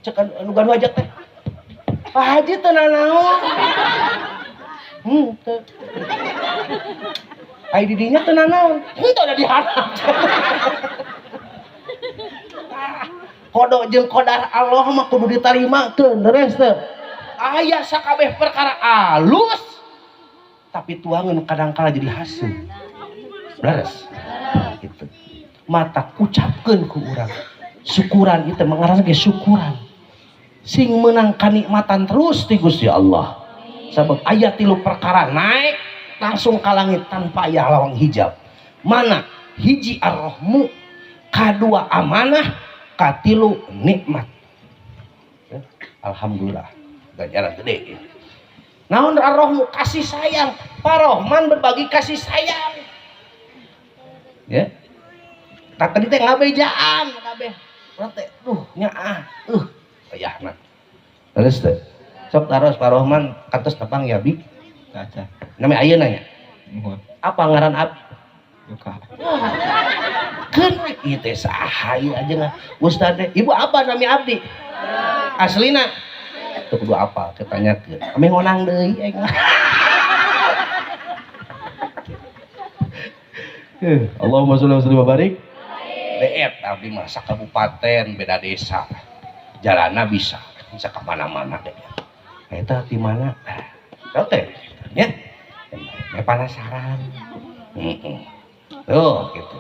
cek anu gaduh aja teh. Pak Haji teu nanaon. Teu. Ai di dinya teu nanaon. Henteu ada di harap. Kodo jeung kodar Allah mah kudu ditarimakeun leres teu. Aya sakabeh perkara alus tapi tuangan kadang-kala jadi hasil. Leres. Gitu. Mata ucapkeun ku urang. Syukuran itu mengarana ge syukuran. Sing meunang kanikmatan terus ti Gusti Allah. Sabab aya 3 perkara naik langsung ka langit tanpa aya lawang hijab. Mana? Hiji ar-rahmu, kadua amanah, katilu nikmat. Alhamdulillah. Ganjaran gede. Naon ar-rahmu? Kasih sayang. Par-Rahman berbagi kasih sayang. Ya. Tak tadi teh ngabejaan kabeh. Urang teh nyaah. Ayahna. Terus teh. Sok taros Par-Rahman kantos tepang ya bi. Kaca. Nama ayeuna nya. Apa ngaran abdi? Yuka. Keun ieu teh saha ieu ajeuna. Ustaz teh, ibu apa nami abdi? Aslina. Teu kudu apa ditanyakeun. Ame ngonang deui aing. Allahumma sholli wa sallim wa barik. Deet abdi mah sakabupaten beda desa. Jalanna bisa ka mana-mana deh. Eta di mana? Oke. Ya. Penasaran. Tuh gitu.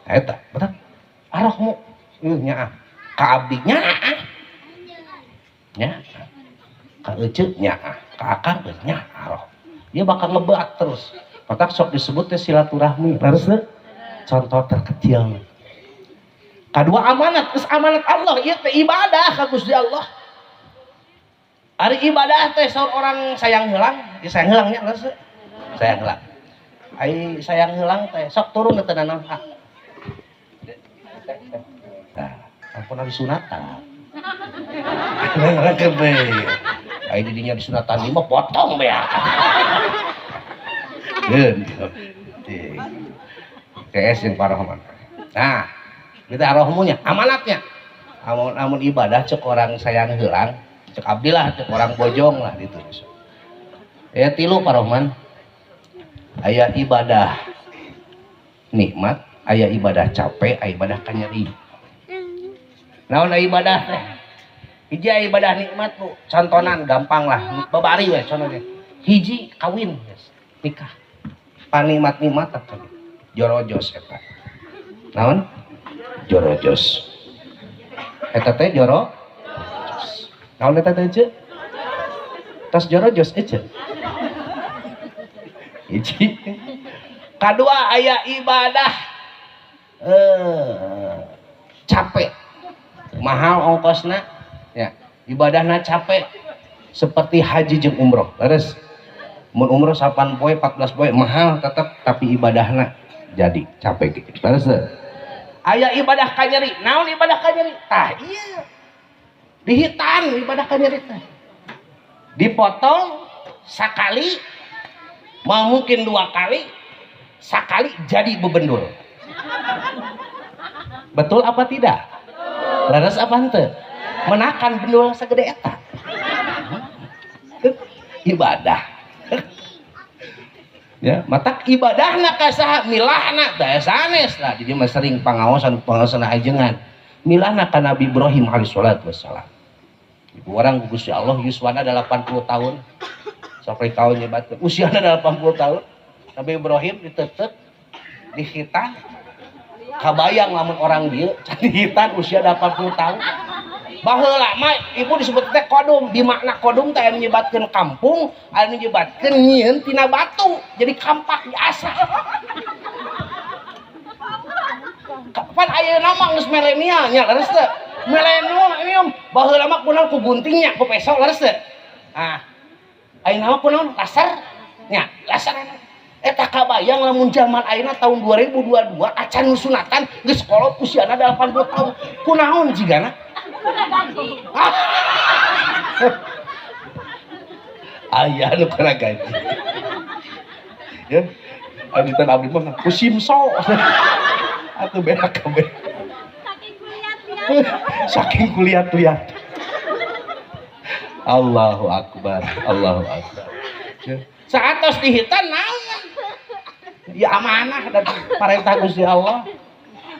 Eta, betul. Arahmu nyaah. Ka abdi nyaah. Nyaah. Ka euceuk nyaah, ka akang nyaah arah. Dia bakal ngebeat terus. Patak sok disebut teh silaturahmi. Leres teu? Contoh terkecil. Kadua amanat, geus amanat Allah ieu teh ibadah ka Gusti Allah. Ari ibadah teh saur orang sayang heulang, di sayang heulangnya leres teu? Sayang heulang. Ai sayang heulang teh sok turun teh naon hak. Nah, ampun ari sunatan. Nang kebe. Ai di dinya disunatan lima potong bea. Geun. KS yang Par-Rahman. Nah, kita arahmunya, amanatnya. Amun ibadah cek orang sayang heulang, cek abdi lah, cek orang bojong lah ditulis. Ya 3 Par-Rahman. Aya ibadah nikmat, aya ibadah capek, aya ibadah kanyeri. Naon ibadah teh? Hiji ibadah nikmat Bu, contonan gampang lah, babari we contohnya. Hiji kawin, yes. Nikah. Panikmat-nikmat teh. Jorojos eta. Naon? Jorojos. Eta teh jorojos. Naon eta teh ceuk? Tas jorojos ceuk. Hiji. Kadua aya ibadah capek. Mahal ongkosna. Ya, ibadahna capek. Seperti haji jeung umroh. Leres. Mun umroh 8 poe 14 poe mahal tetap tapi ibadahna jadi capek gitu. Leres. Aya ibadah kanyeri. Naon ibadah kanyeri? Tah iya. Dihitan ibadah kanyeri teh. Dipotong sakali, mau mungkin 2 kali, sakali jadi bebendul. Betul apa tidak? Leres apa henteu? Menakan bendul sagede eta. Ibadah. Ya, matak ibadahna ka saha? Milahna teh sanes lah. Jadi mah sering pangaosan ajengan. Milahna ka Nabi Ibrahim alaihi salatu wassalam. Ibu orang Gusti Allah yuswana 80 tahun. Sampai tahun nyebat usiana 80 tahun. Nabi Ibrahim ditetet dihitan. Kabayang lamun orang dieu dihitan usia 80 tahun. Baheula mah ibu disebut teh kodum, di makna kodum teh anu nyebatkeun kampung, anu nyebatkeun nyieun tina batu, jadi kampak biasa. Kapan ayeuna mah geus milenial nya leres teu? Milenium baheula mah kunaon ku guntingnya ku peso leres teu? Ah. Ayeuna mah kunaon laser? Nya, laser eta kabayang lamun zaman ayeuna tahun 2022 acan sunatan geus kolot usiana 80 tahun. Kunaon jigana? Ayah nu kana gaji. Ya. Aditan abdi mah kusimso. Atuh beak kabeh. Saking kuliah-kuliah. Allahu akbar, Allahu akbar. Saatos dihitan naon? Ya amanah dan perintah Gusti Allah.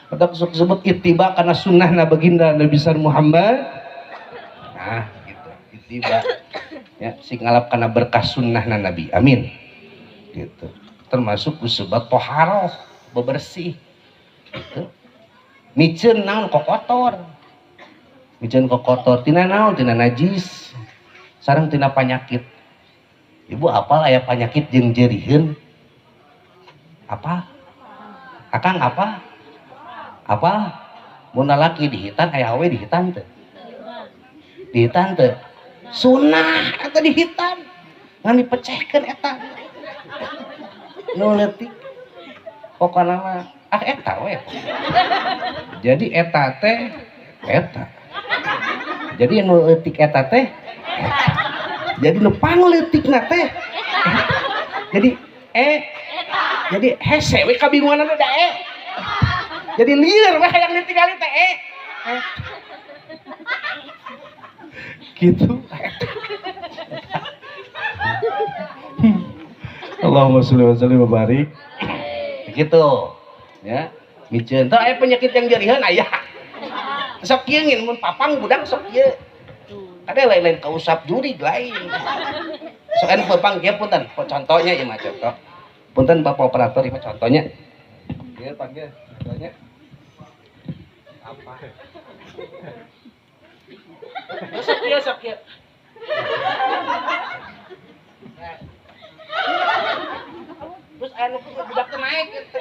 Pada disebut ittiba karena sunnahna baginda Nabi besar Muhammad. Nah, gitu. Ittiba. Ya, sing ngalap kana berkah sunnahna Nabi. Amin. Gitu. Termasuk disebut toharoh, bebersih. Gitu. Miceun naon kokotor. Miceun kokotor tina naon? Tina najis. Sareng tina panyakit. Ibu apal aya panyakit jeung jeuriheun? Apa? Akang apa? Apa? Mun lalaki dihitan aya awe dihitan teh. Dihitan teh. Sunnah eta dihitan. Ngan dipecehkeun eta. Nu leutik. Pokona mah eta we. Jadi eta teh eta. Jadi nu leutik eta teh eta. Jadi nu pangleutikna teh eta. Jadi jadi hese we kabingungan da jadi liar weh yang ditinggali teh gitu. Allahumma sholli wa sallim wa barik. Gitu ya. Miceun teh aya penyakit yang jarihan aya. Sok kieu ngeun mun papang budak sok kieu. Ada lain-lain kausap juri lain. Sokan papang kieu punten, contohnya ieu mah contoh. Punten Bapak operator ieu contohnya. Ieu panggil contohnya. Apa? Sok ya. Terus anu budak teh naik gitu.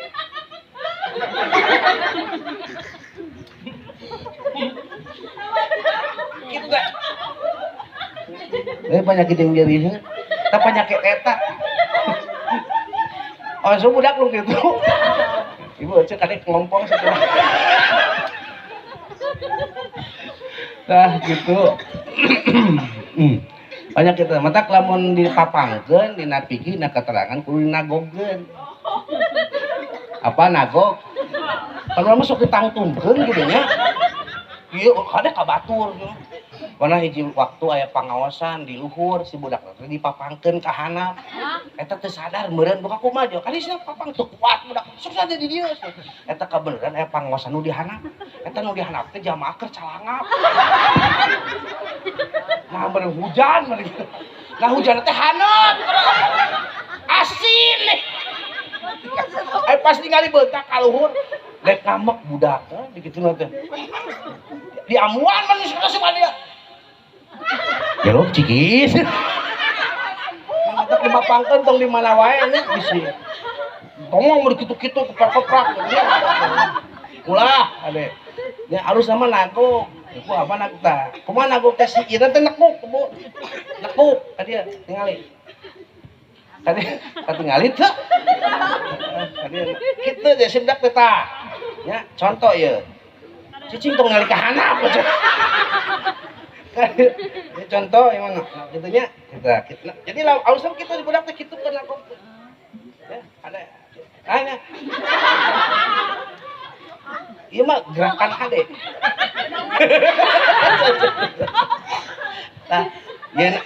Gitu gak? Penyakit yang jarinya, tapi penyakit eta. Oh, so budak lu gitu. Ibu cek kadek ngompong situ. Nah gitu. Banyak kita mata lamun dipapangkeun dina pigi na keterangan kudu dinagogkeun. Apa nagog? Kalau mah sok ditangtungkeun gitu nya. Ieu kadek ka batur. Mana hiji waktu aya pangaosan di luhur si budak teh dipapangkeun ka handap. Eta teu sadar meureun buka kumaha jo. Kali sia papang teu kuat budak. Sok saja di dieu. Eta kabeneran aya pangaosan nu di handap. Eta nu di handap teh jamaah keur calangap. Nah bener hujan bener. Nah hujan teh hanap. Asin nih. Pas ningali beuntak ka luhur dek ngamek budak di kitu teh. Di amuan man suka dia. Gelok cikis. Matak dipapangkeun tong di mana wae nya bisi. Ngomong mun kitu-kitu keprak-keprak. Ulah ade. Ya alus sama nagok. Ku apa nagok tah? Kumaha nagok teh si ieu teh nekuk, Bu. Nekuk ka dieu tingali. Tadi katingali teh. Tadi kitu teh sidak teh tah. Ya, contoh ieu. Cicing tong ngali ka handap. Contoh yang mana? Gitunya kita. Jadi ausam kita di budak teh kitu kan aku. Ya, ada. Tanya. Ieu mah gerakan ade. Nah,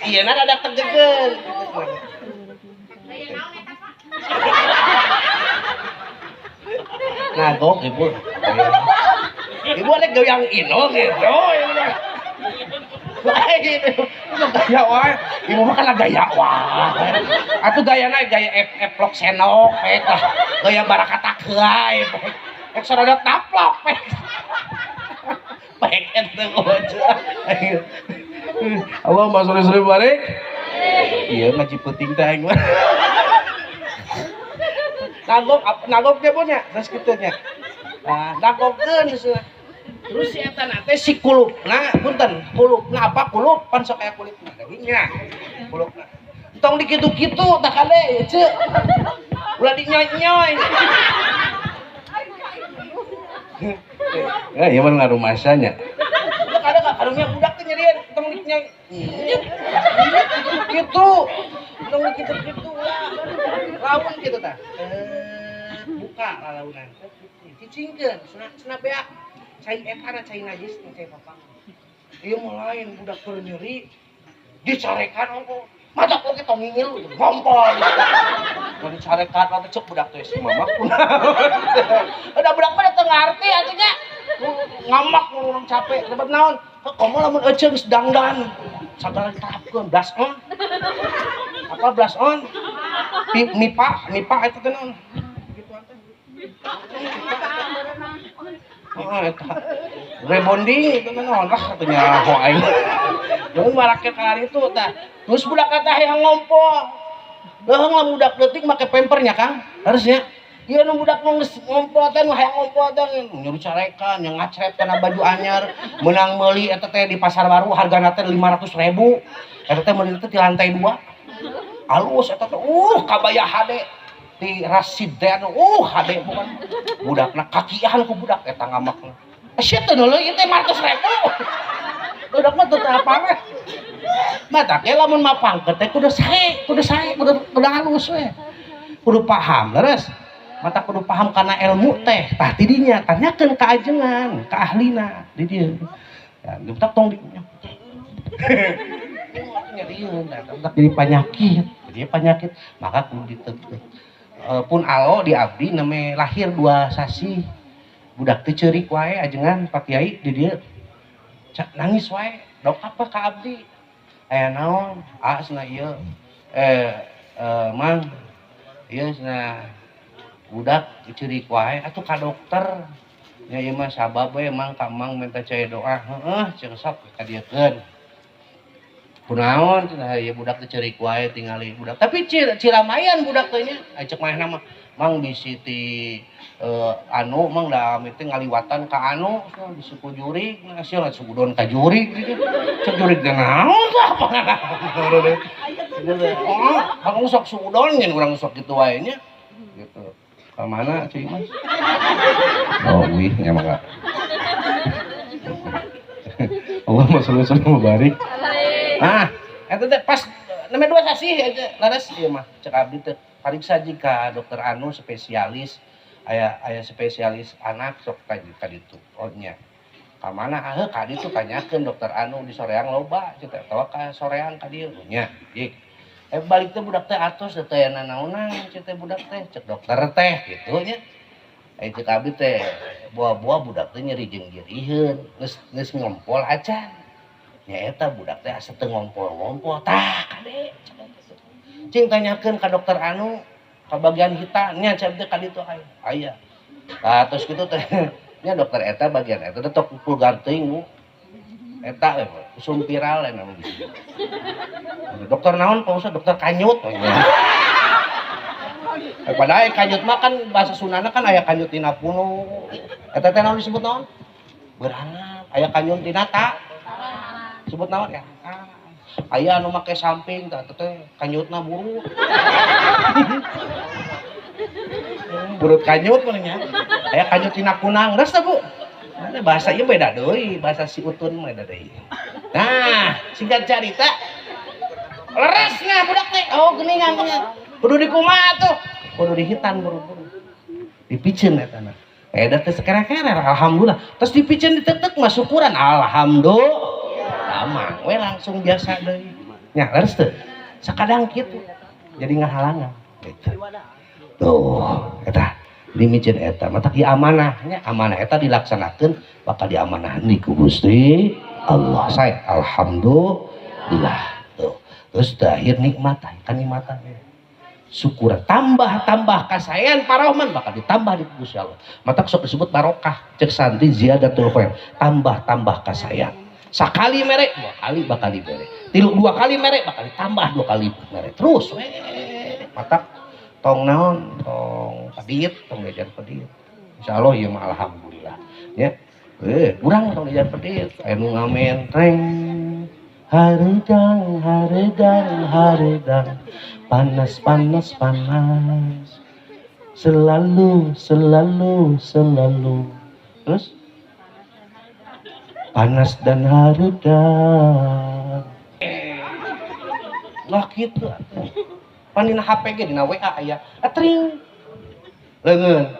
ieu na ada tegegeun gitu. Nagok ibu. Ibu ada goyang ino gitu. Itu gaya wae. Ibu mah kan gaya wae. Atuh gayana gaya eplok senok eta. Gaya barakata keai. Ek sarodot taplok. Baik eta gojo. Allahumma sholli wa barik. Iya ngaji puting teh aing mah. Nagok teh punya, terus kitu nya. Nah, nagokkeun terus si eta na teh si kulupna, punten, kulupna apa kulup pan sok aya kulitna dagingnya. Kulupna. Tong dikitu-kitu tah kade ceuk. Ulah dinyoy-nyoy. Ya, ieu mah ngarumasanya. Kada ka karunya budak teh nyerieun tong dinyoy. Gitu. Tong dikitu-kitu ulah. Lawan kitu tah. Buka lalaunan. Cicingkeun cenah beak. Cai eta na cai najis cai papang. Ieu mah lain budak keur nyeri. dicarekan ongko mata kok kita ngingil ngompol dari carekan nanti cek budak tuh si mama udah budak mah teu ngarti artinya ngamak ngomong capek dapat naon komo lamun eceung sedangdan sagala diterapkeun blas on apa blas on nipa eta teh naon oh eta rebonding itu naon lah atunya ho aing mun maraket kali itu tah terus budak teh yang ngompo deung lah budak leutik make pampernya Kang harusnya ieu nu budak nu ngompo teh nu hayang ngompo teh nyuruh carekan yang ngacret kana baju anyar meunang meuli eta teh di pasar baru hargana teh 500.000 eta teh meuli teh di lantai 2 alus eta teh kabaya hade di Rasidan hade bukan budakna kakian ku budak eta ngamakna sia teh deuleu ieu teh 500.000 budak mah teu apa we mata ke lamun mapangkeut teh kudu sae kudu halus we kudu paham leres mata kudu paham karena ilmu teh tah ti dinya tanyakeun ka ajengan ka ahlina di dieu ya diutak tong di nyeriun tak jadi penyakit maka kudu ditegeh pun alo di abdi name lahir 2 sasi budak teh ceurik wae ajengan Pak Kiai di dieu nangis wae dok apa ka abdi aya naon cenah ieu mang ieu cenah budak ceurik wae atuh ka dokter nya ieu mah sabab we mang ka mang minta cai doa heeh ceuk sok ka dieukeun kunaon cenah ieu budak teh ceurik wae tingali budak tapi ciramayan budak teh nya cek manehna mah mang bisi ti anu mang da teh ngaliwatan ka anu disuku jurig sia sugudon ka jurig gitu cek jurig teh naon tah oh sok sugudon nyen urang sok kitu wae nya gitu ka mana cuy mas oh wih nya mah Allah mah selalu barik eta teh pas neme 2 sasi aja laras ieu mah cek abdi teh pariksa jika dokter anu spesialis aya spesialis anak sok ka ditu ohnya ka mana ka ditu tanyakeun dokter anu di soreang loba cek atawa ka soreang ka dieu nya dik balik teh budak teh atos teh aya nanaonan cek teh budak teh cek dokter teh kitu nya cek abdi teh buah-buah budak teh nyeri jeung giriheun geus ngompol acan nya eta budak teh asa teu ngompol-ngompol tah kade cing tanyakeun ka dokter anu ka bagian hita nya cek teh ka ditu aya terus kitu teh nya dokter eta bagian eta teh tok pulgar teuing Bu eta usum viral namanya dokter naon Pak Ustaz dokter kanyut padahal kanyut mah kan bahasa Sundana kan aya kanyut tina puno eta teh naon disebut naon berangan aya kanyut tina ta disebut naon ya aya anu make samping tah teh kanyutna burut burut kanyut meunya aya kanyut tina kunang geus teh Bu bahasa ieu beda deui bahasa si utun mah beda deui nah singkat cerita leresna budak teh oh geuningan kudu dikumaha tuh kudu dihitan buru-buru dipicen eta na eta teh sekere-kere alhamdulillah terus dipicen ditetek mah syukuran alhamdulillah amang we langsung biasa deui nya leres teu sakadang kitu jadi ngahalangan gitu tuh eta dimicen eta mata ieu amanahnya amanah eta dilaksanakeun bakal diamanahan ku Gusti Allah saya alhamdulillah tuh terus terakhir nikmat kanikmatan syukur tambah kasayan parohman bakal ditambah di Gusti Allah mata sok disebut barokah cek santi ziyadatul khair tambah kasayan sakali mere 2 kali bakal dibere 2 kali mere bakal ditambah 2 kali mere terus mata tong naon tong padiet tong diajar padiet insyaallah ieu mah alhamdulillah ya urang tong diajar padiet anu ngamen reng hareudang panas selalu terus panas dan hareudang lah gitu pan dina HP ge dina WA aya atring leungeun